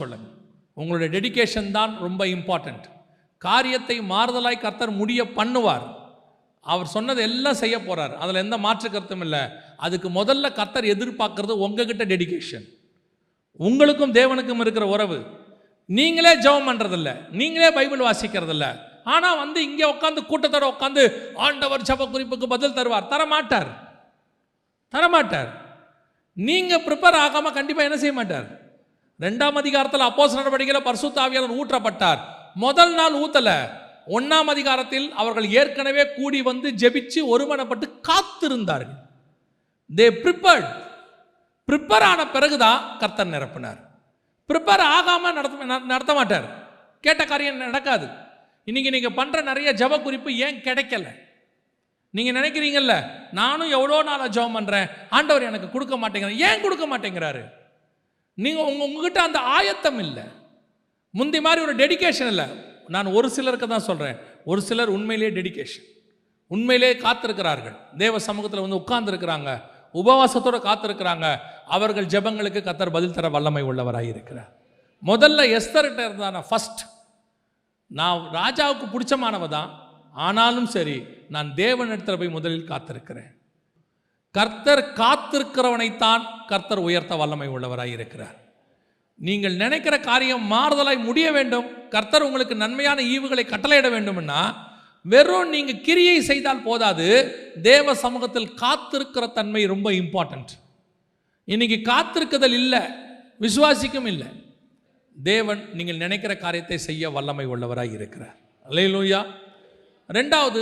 சொல்லுங்க. உங்களுடைய டெடிகேஷன் தான் ரொம்ப இம்பார்ட்டன்ட். காரியத்தை மாறுதலாய் கர்த்தர் முடிய பண்ணுவார். அவர் சொன்னது எல்லாம் செய்ய போறார், அதில் எந்த மாற்று கருத்தும் இல்லை. அதுக்கு முதல்ல கர்த்தர் எதிர்பார்க்கறது உங்ககிட்ட டெடிகேஷன். உங்களுக்கும் தேவனுக்கும் இருக்கிற உறவு. நீங்களே ஜெபம் பண்றதில்ல, நீங்களே பைபிள் வாசிக்கிறதில்ல, ஆனால் இங்கே உட்காந்து கூட்டத்தோட உட்காந்து ஆண்டவர் ஜெப குறிப்புக்கு பதில் தருவார், தரமாட்டார். நீங்கள் ப்ரிப்பேர் ஆகாமல் கண்டிப்பாக என்ன செய்ய மாட்டார். 2ஆம் அதிகாரத்தில் அப்போஸ்தலர் நடவடிக்கையில் பரிசுத்த ஆவியானவர் ஊற்றப்பட்டார். முதல் நாள் ஊத்தல. 1ஆம் அதிகாரத்தில் அவர்கள் ஏற்கனவே கூடி வந்து ஜெபிச்சு ஒருமனப்பட்டு காத்திருந்தார்கள். தே ப்ரிப்பேர் ஆன பிறகுதான் கர்த்தர் நிரப்பினார். ப்ரிப்பேர் ஆகாம நடத்த மாட்டார். கேட்ட காரியம் நடக்காது. இன்னைக்கு நீங்க பண்ற நிறைய ஜெப குறிப்பு ஏன் கிடைக்கல? நீங்க நினைக்கிறீங்கல்ல, நானும் எவ்வளோ நாளா ஜெபம் பண்றேன், ஆண்டவர் எனக்கு கொடுக்க மாட்டேங்கிறார். ஏன் கொடுக்க மாட்டேங்கிறாரு? நீங்க உங்ககிட்ட அந்த ஆயத்தம் இல்லை, முந்தி மாதிரி ஒரு டெடிகேஷன் இல்லை. நான் ஒரு சிலருக்கு தான் சொல்றேன். ஒரு சிலர் உண்மையிலேயே டெடிகேஷன், உண்மையிலே காத்திருக்கிறார்கள். தேவ சமூகத்தில் வந்து உட்கார்ந்து இருக்கிறாங்க, உபவாசத்தோட காத்திருக்கிறாங்க. அவர்கள் ஜெபங்களுக்கு கர்த்தர் பதில் தர வல்லமை உள்ளவராக இருக்கிறார். முதல்ல எஸ்தர்கிட்ட இருந்தான ஃபர்ஸ்ட், நான் ராஜாவுக்கு பிடிச்சமானவ தான், ஆனாலும் சரி நான் தேவனிடத்தில் போய் முதலில் காத்திருக்கிறேன். கர்த்தர் காத்திருக்கிறவனைத்தான் கர்த்தர் உயர்த்த வல்லமை உள்ளவராக இருக்கிறார். நீங்கள் நினைக்கிற காரியம் மாறுதலாய் முடிய வேண்டும், கர்த்தர் உங்களுக்கு நன்மையான ஈவுகளை கட்டளையிட வேண்டும்னா வெறும் நீங்க கிரியை செய்தால் போதாது, தேவ சமூகத்தில் காத்திருக்கிற தன்மை ரொம்ப இம்பார்ட்டன்ட். இன்னைக்கு காத்திருக்குதல் இல்லை, விசுவாசிக்கும் இல்லை. தேவன் நீங்கள் நினைக்கிற காரியத்தை செய்ய வல்லமை உள்ளவராக இருக்கிறார். அல்லேலூயா. 2வது